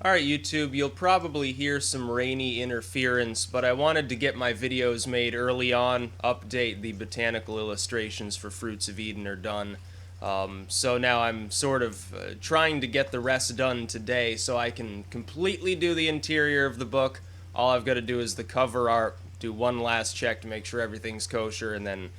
Alright YouTube, you'll probably hear some rainy interference, but I wanted to get my videos made early on, update the botanical illustrations for Fruits of Eden are done. So now I'm sort of trying to get the rest done today so I can completely do the interior of the book. All I've got to do is the cover art, do one last check to make sure everything's kosher, and then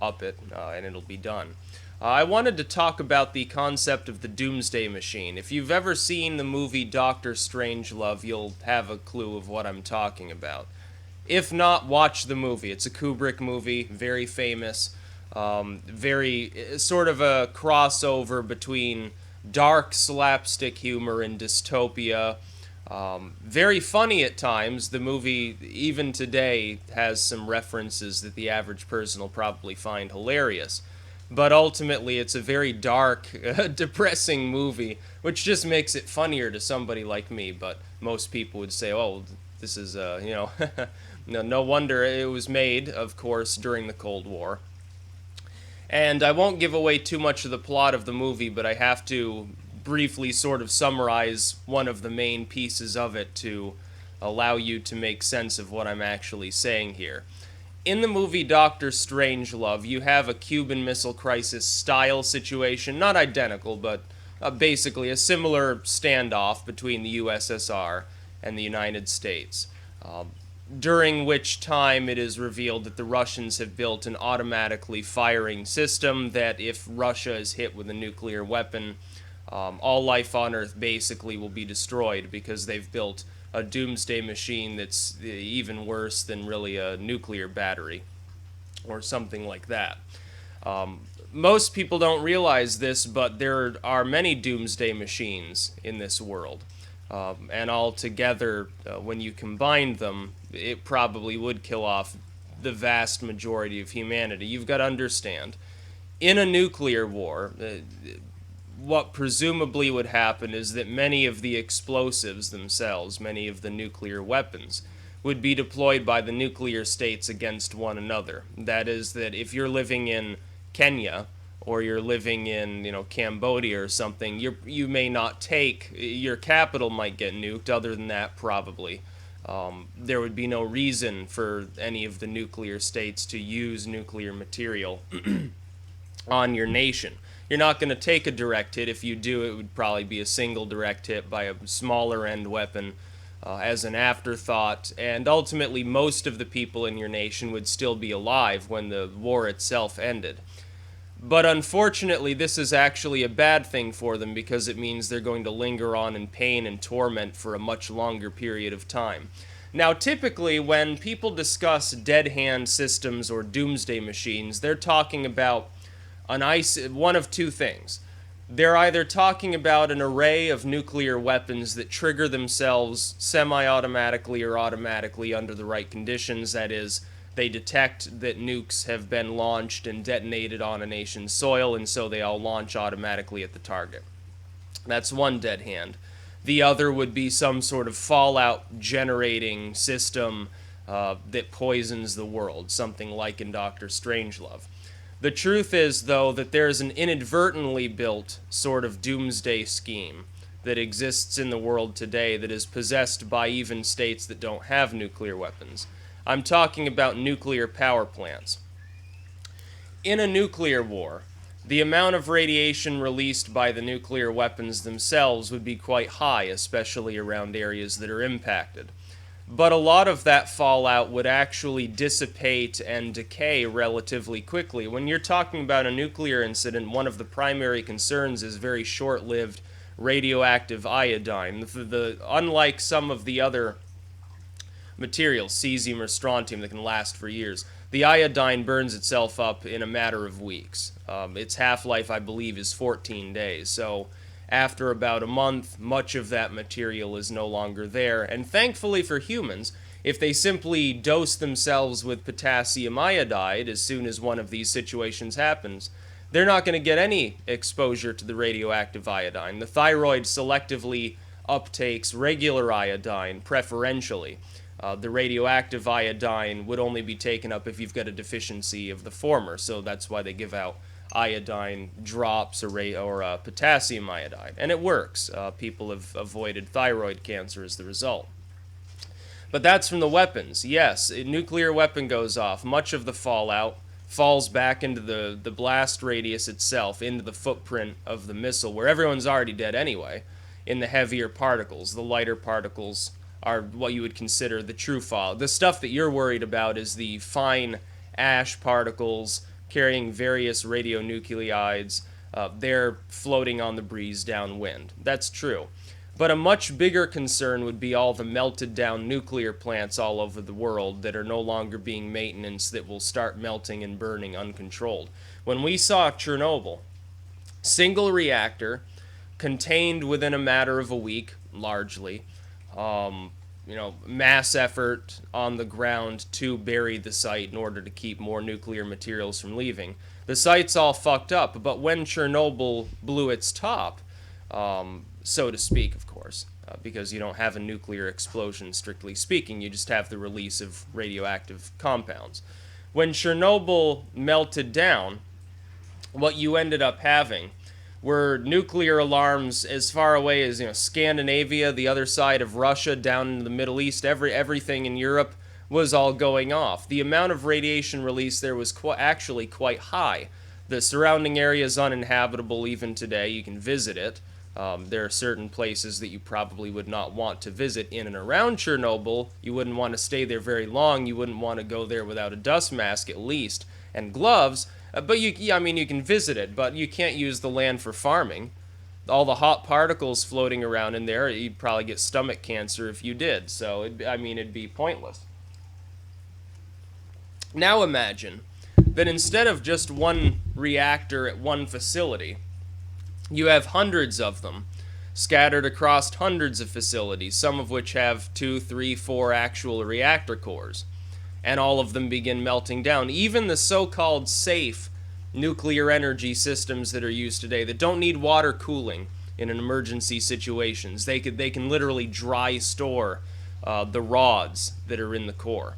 up it, and it'll be done. I wanted to talk about the concept of the Doomsday Machine. If you've ever seen the movie Doctor Strangelove, you'll have a clue of what I'm talking about. If not, watch the movie. It's a Kubrick movie, very famous, very sort of a crossover between dark slapstick humor and dystopia. Very funny at times. The movie, even today, has some references that the average person will probably find hilarious. But ultimately, it's a very dark, depressing movie, which just makes it funnier to somebody like me. But most people would say, "Oh, this is, no wonder it was made, of course, during the Cold War." And I won't give away too much of the plot of the movie, but I have to briefly sort of summarize one of the main pieces of it to allow you to make sense of what I'm actually saying here. In the movie Doctor Strangelove, you have a Cuban Missile Crisis style situation, not identical, but basically a similar standoff between the USSR and the United States, during which time it is revealed that the Russians have built an automatically firing system that if Russia is hit with a nuclear weapon, all life on Earth basically will be destroyed because they've built a doomsday machine that's even worse than really a nuclear battery or something like that. Most people don't realize this, but there are many doomsday machines in this world. And altogether, when you combine them, it probably would kill off the vast majority of humanity. You've got to understand, in a nuclear war, what presumably would happen is that many of the explosives themselves, many of the nuclear weapons, would be deployed by the nuclear states against one another. That is, that if you're living in Kenya or you're living in, Cambodia or something, you may not take, your capital might get nuked. Other than that, probably. There would be no reason for any of the nuclear states to use nuclear material on your nation. You're not going to take a direct hit. If you do, it would probably be a single direct hit by a smaller end weapon as an afterthought, and ultimately most of the people in your nation would still be alive when the war itself ended. But unfortunately, this is actually a bad thing for them because it means they're going to linger on in pain and torment for a much longer period of time. Now, typically, when people discuss dead hand systems or doomsday machines, they're talking about one of two things. They're either talking about an array of nuclear weapons that trigger themselves semi-automatically or automatically under the right conditions. That is, they detect that nukes have been launched and detonated on a nation's soil, and so they all launch automatically at the target. That's one dead hand. The other would be some sort of fallout generating system that poisons the world, something like in Doctor Strangelove. The truth is, though, that there is an inadvertently built sort of doomsday scheme that exists in the world today that is possessed by even states that don't have nuclear weapons. I'm talking about nuclear power plants. In a nuclear war, the amount of radiation released by the nuclear weapons themselves would be quite high, especially around areas that are impacted. But a lot of that fallout would actually dissipate and decay relatively quickly. When you're talking about a nuclear incident, one of the primary concerns is very short-lived radioactive iodine. Unlike some of the other materials, cesium or strontium, that can last for years, the iodine burns itself up in a matter of weeks. Its half-life, I believe, is 14 days. So after about a month, much of that material is no longer there. And thankfully for humans, if they simply dose themselves with potassium iodide as soon as one of these situations happens, they're not going to get any exposure to the radioactive iodine. The thyroid selectively uptakes regular iodine preferentially. The radioactive iodine would only be taken up if you've got a deficiency of the former, so that's why they give out iodine drops or potassium iodide, and it works. People have avoided thyroid cancer as the result. But that's from the weapons. Yes, a nuclear weapon goes off. Much of the fallout falls back into the blast radius itself, into the footprint of the missile, where everyone's already dead anyway, in the heavier particles. The lighter particles are what you would consider the true fallout. The stuff that you're worried about is the fine ash particles carrying various radionuclides. They're floating on the breeze downwind. That's true. But a much bigger concern would be all the melted down nuclear plants all over the world that are no longer being maintenance, that will start melting and burning uncontrolled. When we saw Chernobyl, single reactor, contained within a matter of a week, largely, mass effort on the ground to bury the site in order to keep more nuclear materials from leaving. The site's all fucked up, but when Chernobyl blew its top, so to speak, of course, because you don't have a nuclear explosion, strictly speaking. You just have the release of radioactive compounds. When Chernobyl melted down, what you ended up having were nuclear alarms as far away as Scandinavia, the other side of Russia, down in the Middle East. Everything in Europe was all going off. The amount of radiation release there was actually quite high. The surrounding area is uninhabitable even today. You can visit it. There are certain places that you probably would not want to visit in and around Chernobyl. You wouldn't want to stay there very long. You wouldn't want to go there without a dust mask at least and gloves. But you can visit it, but you can't use the land for farming. All the hot particles floating around in there, you'd probably get stomach cancer if you did. So it'd be pointless. Now imagine that instead of just one reactor at one facility, you have hundreds of them scattered across hundreds of facilities, some of which have 2, 3, 4 actual reactor cores, and all of them begin melting down. Even the so-called safe nuclear energy systems that are used today that don't need water cooling in an emergency situations, they can literally dry store the rods that are in the core.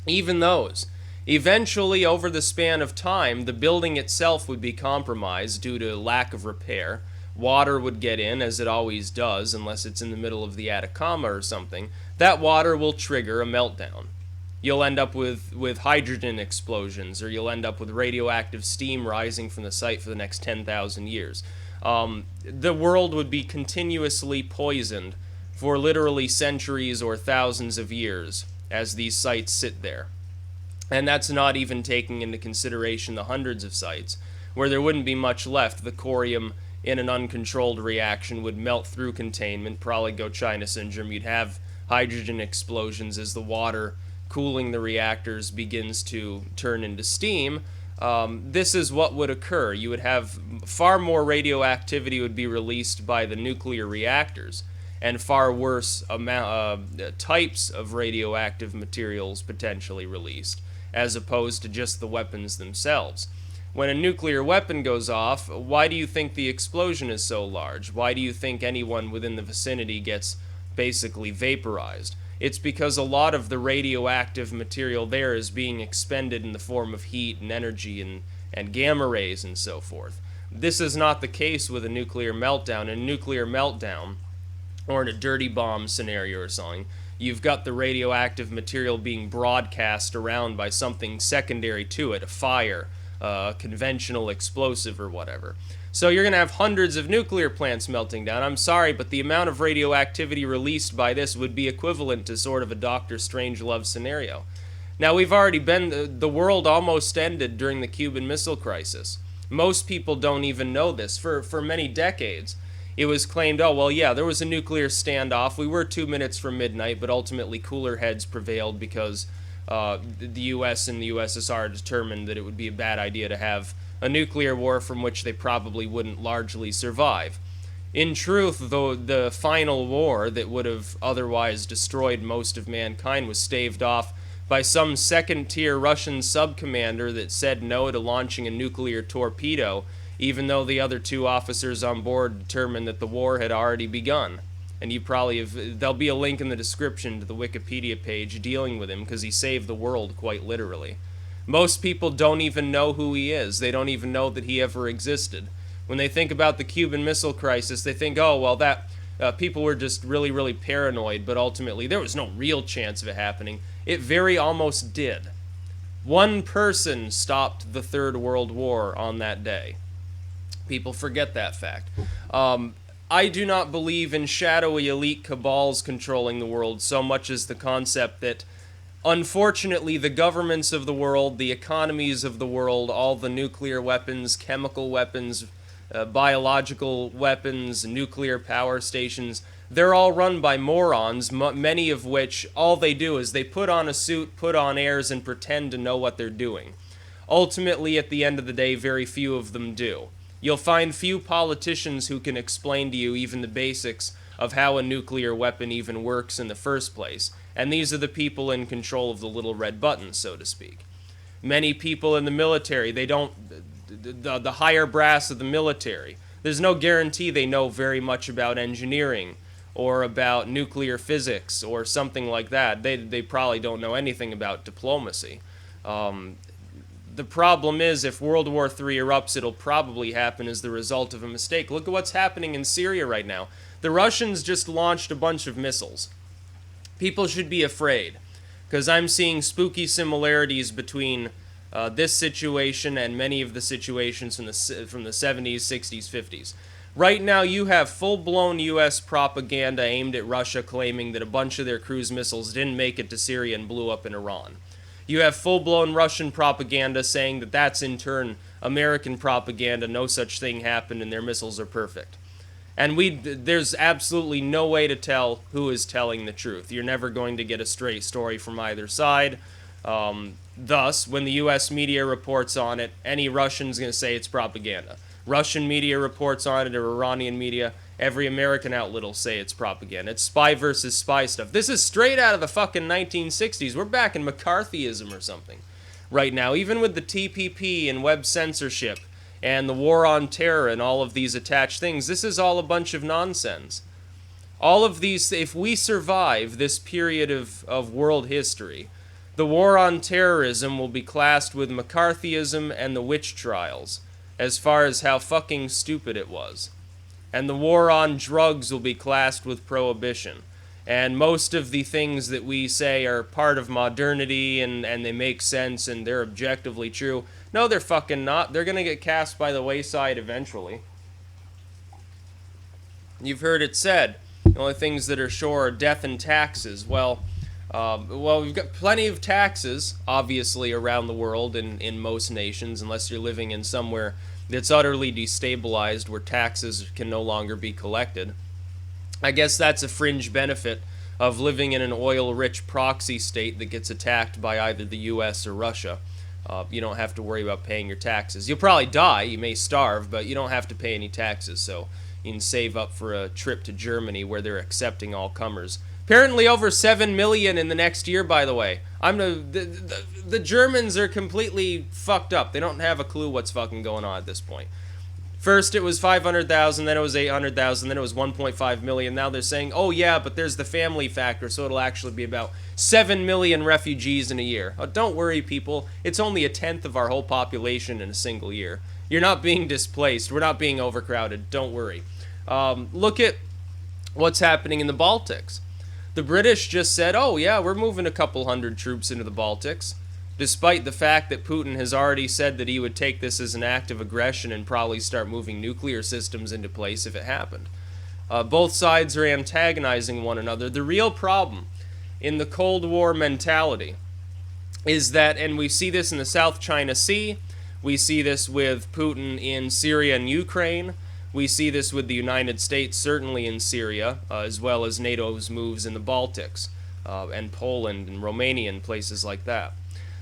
Even those. Eventually, over the span of time, the building itself would be compromised due to lack of repair. Water would get in, as it always does, unless it's in the middle of the Atacama or something. That water will trigger a meltdown. You'll end up with hydrogen explosions, or you'll end up with radioactive steam rising from the site for the next 10,000 years. The world would be continuously poisoned for literally centuries or thousands of years as these sites sit there. And that's not even taking into consideration the hundreds of sites where there wouldn't be much left. The corium in an uncontrolled reaction would melt through containment, probably go China syndrome. You'd have hydrogen explosions as the water cooling the reactors begins to turn into steam. This is what would occur. You would have far more radioactivity would be released by the nuclear reactors, and far worse types of radioactive materials potentially released, as opposed to just the weapons themselves. When a nuclear weapon goes off, why do you think the explosion is so large? Why do you think anyone within the vicinity gets basically vaporized? It's because a lot of the radioactive material there is being expended in the form of heat and energy and gamma rays and so forth. This is not the case with a nuclear meltdown. In a nuclear meltdown, or in a dirty bomb scenario or something, you've got the radioactive material being broadcast around by something secondary to it, a fire, a conventional explosive or whatever. So you're going to have hundreds of nuclear plants melting down. I'm sorry, but the amount of radioactivity released by this would be equivalent to sort of a Dr. Strangelove scenario. Now, we've already the world almost ended during the Cuban Missile Crisis. Most people don't even know this. For many decades, it was claimed, oh, well, yeah, there was a nuclear standoff. We were 2 minutes from midnight, but ultimately cooler heads prevailed because the U.S. and the USSR determined that it would be a bad idea to have a nuclear war from which they probably wouldn't largely survive. In truth, though, the final war that would have otherwise destroyed most of mankind was staved off by some second-tier Russian sub-commander that said no to launching a nuclear torpedo, even though the other 2 officers on board determined that the war had already begun. And you probably have, there'll be a link in the description to the Wikipedia page dealing with him, because he saved the world quite literally. Most people don't even know who he is. They don't even know that he ever existed. When they think about the Cuban Missile Crisis, they think, oh, well, that people were just really, really paranoid, but ultimately there was no real chance of it happening. It very almost did. One person stopped the Third World War on that day. People forget that fact. I do not believe in shadowy elite cabals controlling the world so much as the concept that, unfortunately, the governments of the world, the economies of the world, all the nuclear weapons, chemical weapons, biological weapons, nuclear power stations, they're all run by morons, many of which all they do is they put on a suit, put on airs, and pretend to know what they're doing. Ultimately, at the end of the day, very few of them do. You'll find few politicians who can explain to you even the basics of how a nuclear weapon even works in the first place. And these are the people in control of the little red button, so to speak. Many people in the military, they don't, the higher brass of the military, there's no guarantee they know very much about engineering or about nuclear physics or something like that. They probably don't know anything about diplomacy. The problem is, if World War III erupts, it'll probably happen as the result of a mistake. Look at what's happening in Syria right now. The Russians just launched a bunch of missiles. People should be afraid, because I'm seeing spooky similarities between this situation and many of the situations from the 70s, 60s, 50s. Right now, you have full-blown U.S. propaganda aimed at Russia claiming that a bunch of their cruise missiles didn't make it to Syria and blew up in Iran. You have full-blown Russian propaganda saying that that's in turn American propaganda, no such thing happened and their missiles are perfect. And there's absolutely no way to tell who is telling the truth. You're never going to get a straight story from either side. Thus, when the U.S. media reports on it, any Russian's going to say it's propaganda. Russian media reports on it, or Iranian media, every American outlet will say it's propaganda. It's spy versus spy stuff. This is straight out of the fucking 1960s. We're back in McCarthyism or something right now. Even with the TPP and web censorship and the war on terror and all of these attached things, this is all a bunch of nonsense. All of these, if we survive this period of world history, the war on terrorism will be classed with McCarthyism and the witch trials, as far as how fucking stupid it was. And the war on drugs will be classed with prohibition. And most of the things that we say are part of modernity and they make sense and they're objectively true, no, they're fucking not. They're gonna get cast by the wayside eventually. You've heard it said, the only things that are sure are death and taxes. Well, we've got plenty of taxes, obviously, around the world in most nations, unless you're living in somewhere that's utterly destabilized where taxes can no longer be collected. I guess that's a fringe benefit of living in an oil-rich proxy state that gets attacked by either the U.S. or Russia. You don't have to worry about paying your taxes. You'll probably die, you may starve, but you don't have to pay any taxes, so you can save up for a trip to Germany where they're accepting all comers. Apparently over 7 million in the next year, by the way. The Germans are completely fucked up. They don't have a clue what's fucking going on at this point. First it was 500,000, then it was 800,000, then it was 1.5 million. Now they're saying, oh yeah, but there's the family factor, so it'll actually be about 7 million refugees in a year. Oh, don't worry, people. It's only a tenth of our whole population in a single year. You're not being displaced. We're not being overcrowded. Don't worry. Look at what's happening in the Baltics. The British just said, oh yeah, we're moving a couple hundred troops into the Baltics, despite the fact that Putin has already said that he would take this as an act of aggression and probably start moving nuclear systems into place if it happened. Both sides are antagonizing one another. The real problem in the Cold War mentality is that, and we see this in the South China Sea, we see this with Putin in Syria and Ukraine, we see this with the United States, certainly in Syria, as well as NATO's moves in the Baltics, and Poland and Romania and places like that.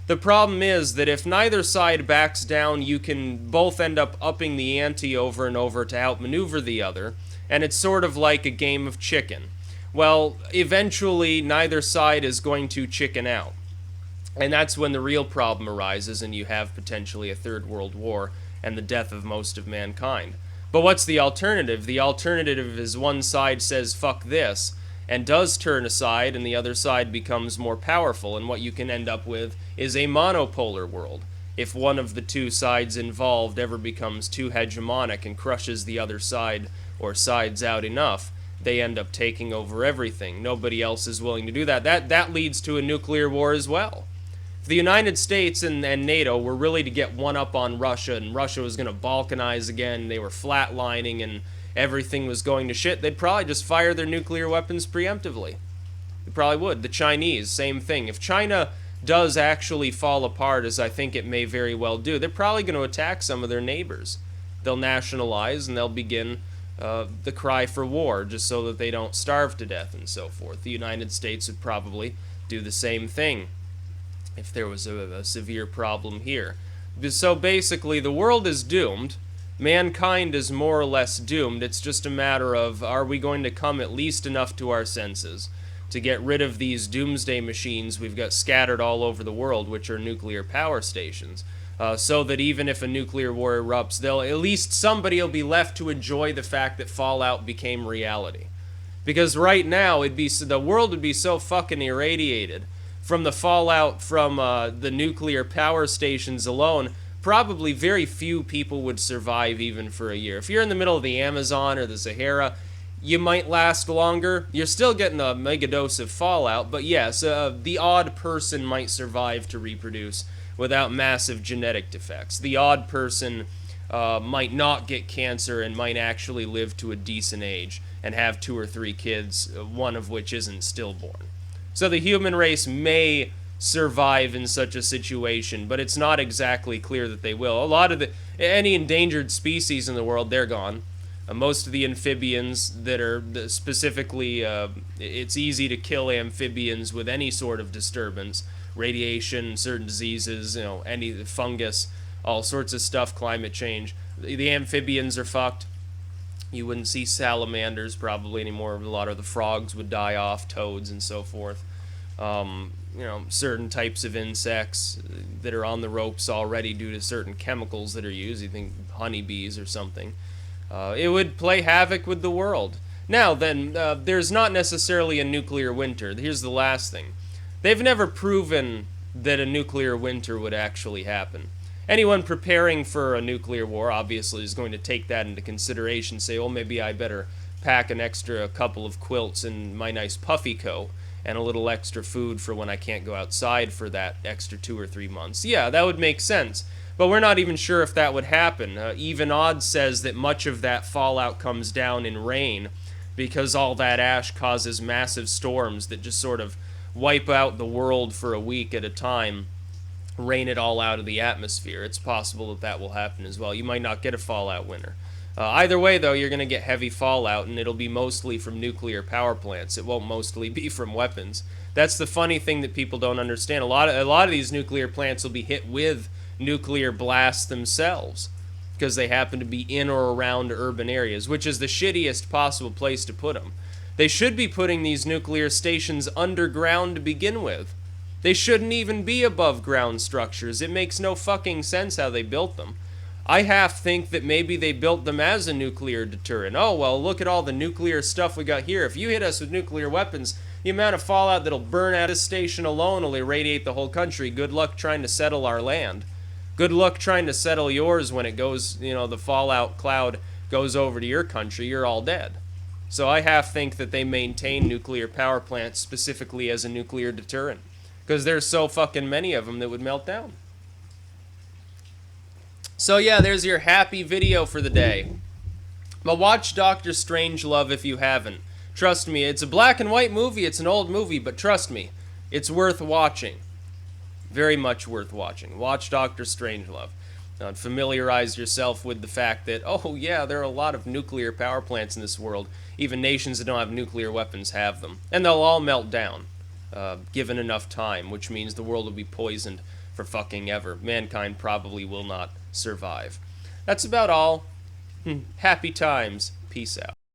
The problem is that if neither side backs down, you can both end up upping the ante over and over to outmaneuver the other, and it's sort of like a game of chicken. Well, eventually neither side is going to chicken out. And that's when the real problem arises and you have potentially a third world war and the death of most of mankind. But what's the alternative? The alternative is one side says, fuck this, and does turn aside and the other side becomes more powerful, and what you can end up with is a monopolar world. If one of the two sides involved ever becomes too hegemonic and crushes the other side or sides out enough, they end up taking over everything. Nobody else is willing to do that. That leads to a nuclear war as well. If the United States and NATO were really to get one up on Russia, and Russia was going to balkanize again, they were flatlining and everything was going to shit, they'd probably just fire their nuclear weapons preemptively. They probably would. The Chinese, same thing. If China does actually fall apart, as I think it may very well do, they're probably going to attack some of their neighbors. They'll nationalize and they'll begin the cry for war, just so that they don't starve to death and so forth. The United States would probably do the same thing if there was a severe problem here. So basically, the world is doomed. Mankind is more or less doomed. It's just a matter of, are we going to come at least enough to our senses to get rid of these doomsday machines we've got scattered all over the world, which are nuclear power stations, so that even if a nuclear war erupts, at least somebody will be left to enjoy the fact that Fallout became reality. Because right now, the world would be so fucking irradiated from the fallout from the nuclear power stations alone. Probably very few people would survive even for a year. If you're in the middle of the Amazon or the Sahara, you might last longer. You're still getting a mega dose of fallout, but yes, the odd person might survive to reproduce without massive genetic defects. The odd person might not get cancer and might actually live to a decent age and have 2 or 3 kids, one of which isn't stillborn. So the human race may survive in such a situation, but it's not exactly clear that they will. A lot of any endangered species in the world, they're gone. Most of the amphibians that are specifically, it's easy to kill amphibians with any sort of disturbance, radiation, certain diseases, any fungus, all sorts of stuff, climate change. The amphibians are fucked. You wouldn't see salamanders probably anymore. A lot of the frogs would die off, toads and so forth. Certain types of insects that are on the ropes already due to certain chemicals that are used. You think honeybees or something. It would play havoc with the world. Now then, there's not necessarily a nuclear winter. Here's the last thing. They've never proven that a nuclear winter would actually happen. Anyone preparing for a nuclear war obviously is going to take that into consideration, say, oh, maybe I better pack an extra couple of quilts in my nice puffy coat and a little extra food for when I can't go outside for that extra 2 or 3 months. Yeah, that would make sense. But we're not even sure if that would happen. Even odds says that much of that fallout comes down in rain because all that ash causes massive storms that just sort of wipe out the world for a week at a time, rain it all out of the atmosphere. It's possible that that will happen as well. You might not get a fallout winter. Either way, though, you're going to get heavy fallout, and it'll be mostly from nuclear power plants. It won't mostly be from weapons. That's the funny thing that people don't understand. A lot of these nuclear plants will be hit with nuclear blasts themselves because they happen to be in or around urban areas, which is the shittiest possible place to put them. They should be putting these nuclear stations underground to begin with. They shouldn't even be above ground structures. It makes no fucking sense how they built them. I half think that maybe they built them as a nuclear deterrent. Oh, well, look at all the nuclear stuff we got here. If you hit us with nuclear weapons, the amount of fallout that'll burn out a station alone will irradiate the whole country. Good luck trying to settle our land. Good luck trying to settle yours when it goes, the fallout cloud goes over to your country. You're all dead. So I half think that they maintain nuclear power plants specifically as a nuclear deterrent, because there's so fucking many of them that would melt down. So yeah, there's your happy video for the day. But watch Doctor Strangelove if you haven't. Trust me, it's a black and white movie, it's an old movie, but trust me, it's worth watching. Very much worth watching. Watch Doctor Strangelove. Familiarize yourself with the fact that, oh yeah, there are a lot of nuclear power plants in this world. Even nations that don't have nuclear weapons have them. And they'll all melt down, given enough time, which means the world will be poisoned for fucking ever. Mankind probably will not survive. That's about all. Happy times. Peace out.